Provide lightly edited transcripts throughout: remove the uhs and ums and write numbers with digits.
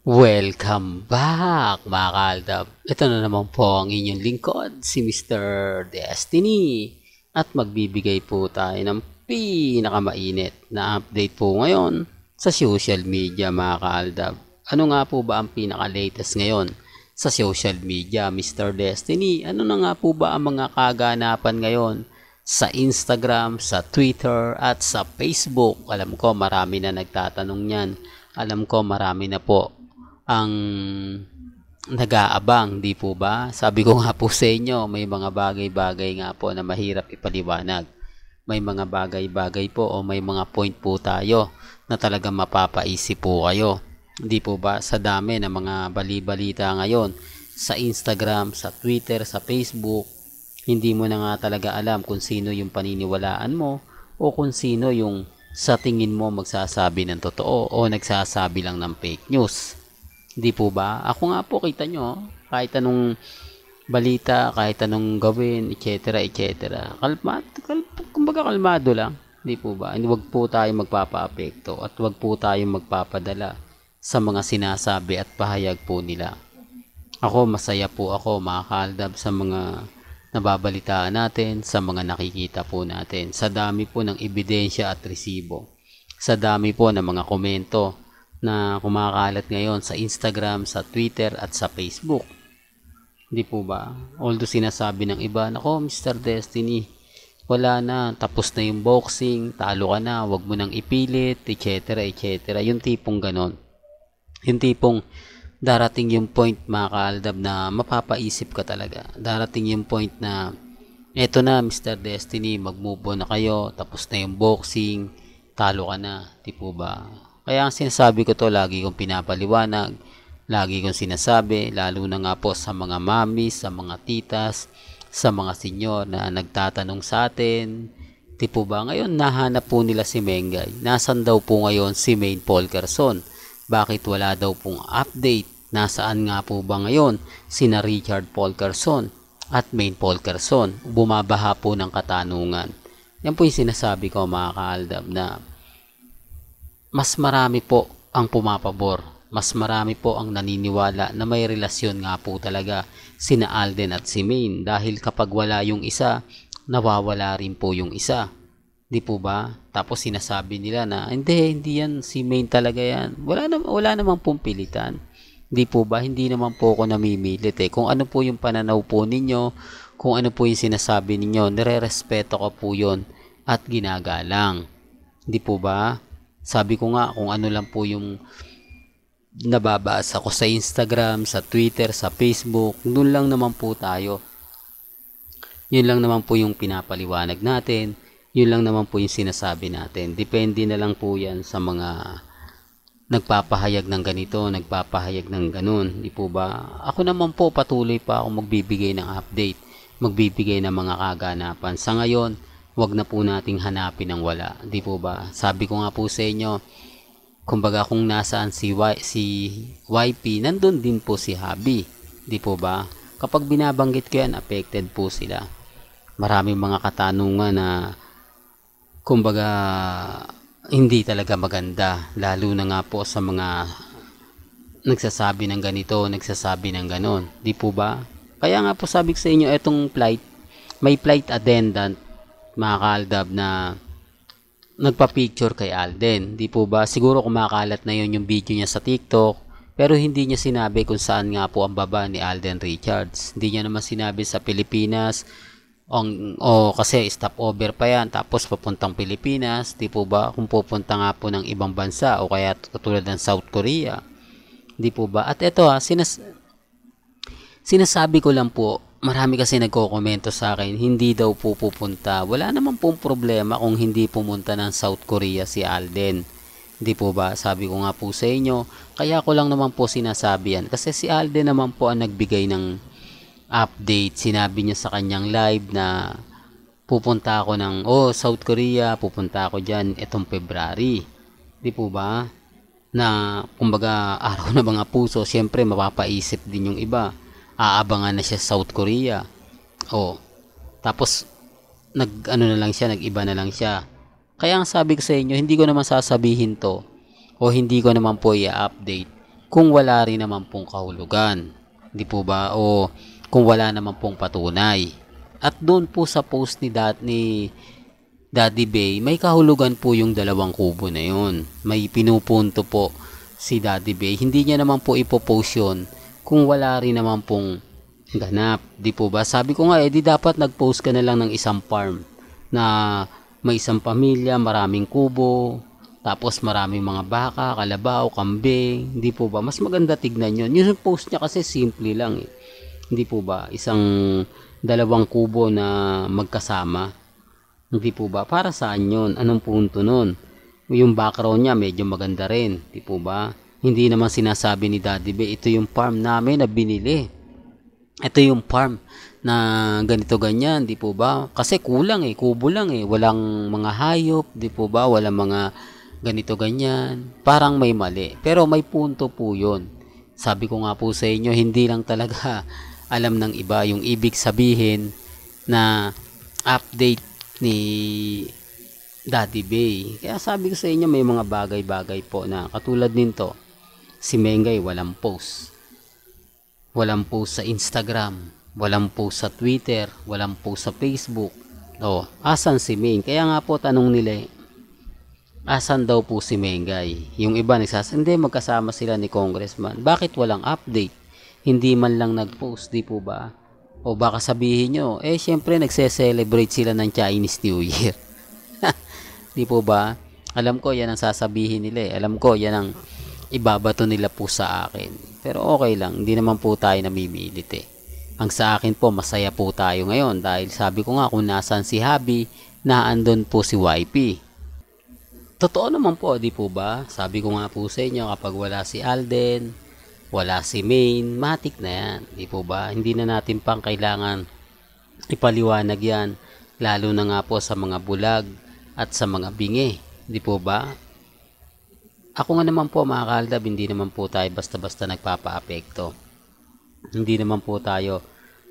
Welcome back mga kaaldab. Ito na naman po ang inyong lingkod, si Mr. Destiny. At magbibigay po tayo ng pinakamainit na update po ngayon sa social media mga kaaldab. Ano nga po ba ang pinaka-latest ngayon sa social media, Mr. Destiny? Ano na nga po ba ang mga kaganapan ngayon sa Instagram, sa Twitter at sa Facebook? Alam ko marami na nagtatanong yan. Alam ko marami na po ang nag-aabang, di po ba? Sabi ko nga po sa inyo, may mga bagay-bagay nga po na mahirap ipaliwanag. May mga bagay-bagay po o may mga point po tayo na talagang mapapaisip po kayo. Di po ba? Sa dami ng mga bali-balita ngayon sa Instagram, sa Twitter, sa Facebook, hindi mo na nga talaga alam kung sino yung paniniwalaan mo o kung sino yung sa tingin mo magsasabi ng totoo o nagsasabi lang ng fake news. Di po ba? Ako nga po, kita nyo, kahit anong balita, kahit anong gawin, etc. etc. Kumbaga kalmado lang. Di po ba? Huwag po tayo magpapa-apekto at huwag po tayo magpapadala sa mga sinasabi at pahayag po nila. Ako, masaya po ako mga kaaldab sa mga nababalitaan natin, sa mga nakikita po natin, sa dami po ng ebidensya at resibo, sa dami po ng mga komento na kumakalat ngayon sa Instagram, sa Twitter at sa Facebook. Hindi po ba? Although sinasabi ng iba, nako Mr. Destiny, wala na, tapos na yung boxing, talo ka na, wag mo nang ipilit, etc. etc. Yung tipong ganon. Yung tipong darating yung point mga kaaldab na mapapaisip ka talaga. Darating yung point na eto na Mr. Destiny, mag-move on na kayo, tapos na yung boxing, talo ka na, di po ba? Kaya ang sinasabi ko to, lagi kong pinapaliwanag, lagi kong sinasabi, lalo na nga po sa mga mamis, sa mga titas, sa mga senyor na nagtatanong sa atin, di po ba ngayon nahanap po nila si Mengay, nasan daw po ngayon si Maine Polkerson, bakit wala daw pong update, nasaan nga po ba ngayon sina Richard Polkerson at Maine Polkerson, bumabaha po ng katanungan. Yan po yung sinasabi ko mga kaaldab na mas marami po ang pumapabor, mas marami po ang naniniwala na may relasyon nga po talaga sina Alden at si Maine, dahil kapag wala yung isa, nawawala rin po yung isa. Di po ba? Tapos sinasabi nila na hindi yan si Maine talaga yan. Wala namang pong pilitan. Di po ba? Hindi naman po ako namimilit eh. Kung ano po yung pananaw po ninyo, kung ano po yung sinasabi ninyo, nire-respeto ko po yun at ginagalang. Di po ba? Sabi ko nga kung ano lang po yung nababasa ko sa Instagram, sa Twitter, sa Facebook, doon lang naman po tayo. Yun lang naman po yung pinapaliwanag natin. Yun lang naman po yung sinasabi natin. Depende na lang po yan sa mga nagpapahayag ng ganito, nagpapahayag ng ganun. Di po ba? Ako naman po patuloy pa ako magbibigay ng update, magbibigay ng mga kaganapan. Sa ngayon, wag na po nating hanapin ang wala. Di po ba? Sabi ko nga po sa inyo, kumbaga kung nasaan si YP, nandun din po si Habi. Di po ba? Kapag binabanggit ko yan, affected po sila. Maraming mga katanungan na kumbaga hindi talaga maganda. Lalo na nga po sa mga nagsasabi ng ganito, nagsasabi ng ganon. Di po ba? Kaya nga po sabi ko sa inyo, etong flight, may flight attendant mga kaaldab na nagpa-picture kay Alden. Di po ba? Siguro kumakalat na yun yung video niya sa TikTok, pero hindi niya sinabi kung saan nga po ang baba ni Alden Richards. Hindi niya naman sinabi sa Pilipinas, kasi stopover pa yan, tapos papuntang Pilipinas. Di po ba? Kung pupunta nga po ng ibang bansa o kaya katulad ng South Korea. Di po ba? At ito sinasabi ko lang po, marami kasi nagko-komento sa akin, hindi daw po pupunta. Wala naman pong problema kung hindi pumunta ng South Korea si Alden. Hindi po ba? Sabi ko nga po sa inyo, kaya ko lang naman po sinasabi yan. Kasi si Alden naman po ang nagbigay ng update. Sinabi niya sa kanyang live na pupunta ako ng South Korea, pupunta ako dyan itong February. Hindi po ba? Na kumbaga araw na mga puso, siyempre mapapaisip din yung iba. Aabangan na siya sa South Korea. Tapos nag-iba na lang siya. Kaya ang sabi ko sa inyo, hindi ko naman sasabihin to o hindi ko naman po i-update kung wala rin naman pong kahulugan. Di po ba? O kung wala naman pong patunay. At doon po sa post ni Daddy Bay, may kahulugan po yung dalawang kubo na yun. May pinupunto po si Daddy Bay. Hindi niya naman po ipopost yun kung wala rin naman pong ganap. Di po ba? Sabi ko nga, di dapat nag-post ka na lang ng isang farm na may isang pamilya, maraming kubo, tapos maraming mga baka, kalabaw, kambing. Hindi po ba? Mas maganda tignan yun. Yung post niya kasi simple lang eh. Hindi po ba? Isang dalawang kubo na magkasama. Hindi po ba? Para saan yun? Anong punto nun? Yung background niya medyo maganda rin. Hindi po ba? Hindi naman sinasabi ni Daddy Bay, ito yung farm namin na binili. Ito yung farm na ganito ganyan, di po ba? Kasi kulang eh, kubo lang eh. Walang mga hayop, di po ba? Walang mga ganito ganyan. Parang may mali. Pero may punto po yun. Sabi ko nga po sa inyo, hindi lang talaga alam ng iba yung ibig sabihin na update ni Daddy Bay. Kaya sabi ko sa inyo, may mga bagay-bagay po na katulad nito, si Mengay walang post. Walang post sa Instagram, walang post sa Twitter, walang post sa Facebook. O, asan si Meng? Kaya nga po tanong nila, asan daw po si Mengay? Yung iba nagsasabi, hindi, magkasama sila ni Congressman. Bakit walang update? Hindi man lang nag-post, di po ba? O baka sabihin nyo, syempre nagse-celebrate sila ng Chinese New Year. Di po ba? Alam ko yan ang sasabihin nila eh. Alam ko yan ang ibabato nila po sa akin. Pero okay lang, hindi naman po tayo namimilit eh. Ang sa akin po, masaya po tayo ngayon dahil sabi ko nga kung nasan si Habi, naandun po si YP. Totoo naman po, di po ba? Sabi ko nga po sa inyo, kapag wala si Alden, wala si Main, matik na yan. Di po ba? Hindi na natin pang kailangan ipaliwanag yan. Lalo na nga po sa mga bulag at sa mga bingi. Di po ba? Ako nga naman po mga kaaldab, hindi naman po tayo basta-basta nagpapa-apekto. Hindi naman po tayo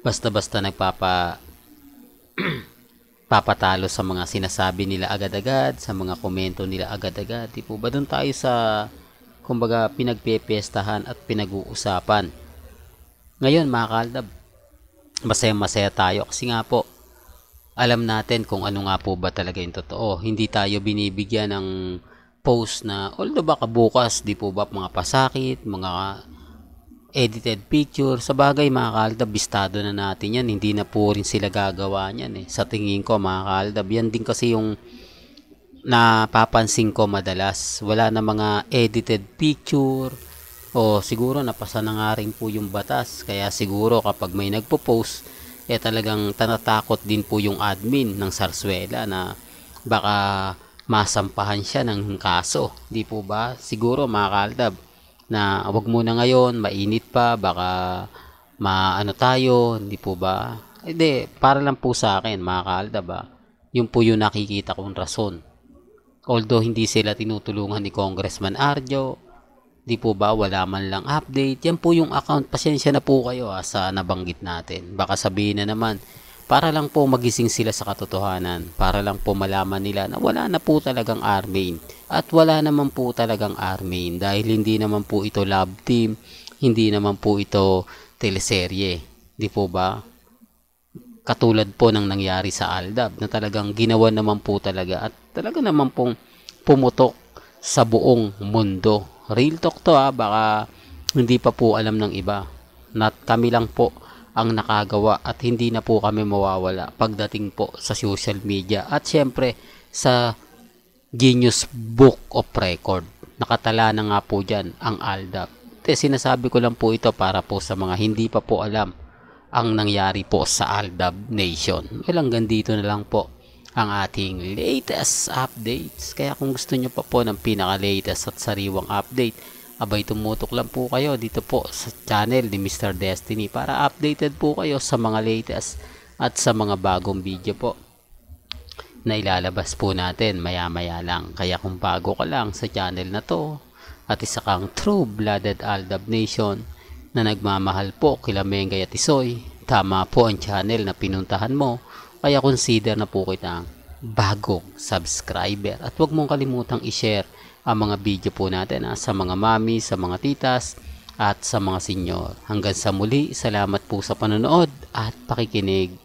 basta-basta papatalo sa mga sinasabi nila agad-agad, sa mga komento nila agad-agad. Di po ba? Doon tayo sa kumbaga pinagpepestahan at pinag-uusapan. Ngayon mga kaaldab, masaya-masaya tayo kasi nga po alam natin kung ano nga po ba talaga yung totoo. Hindi tayo binibigyan ng post na although baka bukas, di po ba, mga pasakit, mga edited picture. Sa bagay mga kaaldab, bistado na natin yan. Hindi na po rin sila gagawa niyan eh. Sa tingin ko mga kaaldab, yan din kasi yung napapansin ko madalas. Wala na mga edited picture o siguro napasa na nga rin po yung batas. Kaya siguro kapag may nagpo-post, talagang tanatakot din po yung admin ng Sarsuela na baka masampahan siya ng kaso. Di po ba? Siguro mga kaaldab na wag muna ngayon, mainit pa, baka maano tayo, di po ba? Hindi, para lang po sa akin mga kaaldab yung po yung nakikita kong rason. Although hindi sila tinutulungan ni Congressman Arjo, di po ba, wala man lang update. Yan po yung account. Pasensya na po kayo sa nabanggit natin. Baka sabihin na naman, para lang po magising sila sa katotohanan. Para lang po malaman nila na wala na po talagang R-Main. At wala naman po talagang R-Main. Dahil hindi naman po ito love team. Hindi naman po ito teleserye. Di po ba? Katulad po ng nangyari sa Aldab na talagang ginawa naman po talaga at talaga naman pong pumutok sa buong mundo. Real talk to baka hindi pa po alam ng iba. Kami lang po ang nakagawa at hindi na po kami mawawala pagdating po sa social media at syempre sa Guinness Book of Record. Nakatala na nga po dyan ang Aldab. Sinasabi ko lang po ito para po sa mga hindi pa po alam ang nangyari po sa Aldab Nation. Hanggang dito na lang po ang ating latest updates. Kaya kung gusto nyo pa po ng pinaka-latest at sariwang update, abay tumutok lang po kayo dito po sa channel ni Mr. Destiny para updated po kayo sa mga latest at sa mga bagong video po na ilalabas po natin maya-maya lang. Kaya kung bago ka lang sa channel na to at isa kang true-blooded Aldab Nation na nagmamahal po kila Mengay at Isoy, tama po ang channel na pinuntahan mo. Kaya consider na po kitang bagong subscriber. At huwag mong kalimutang i-share ang mga video po natin sa mga mami, sa mga titas, at sa mga senyor. Hanggang sa muli, salamat po sa panonood at pakikinig.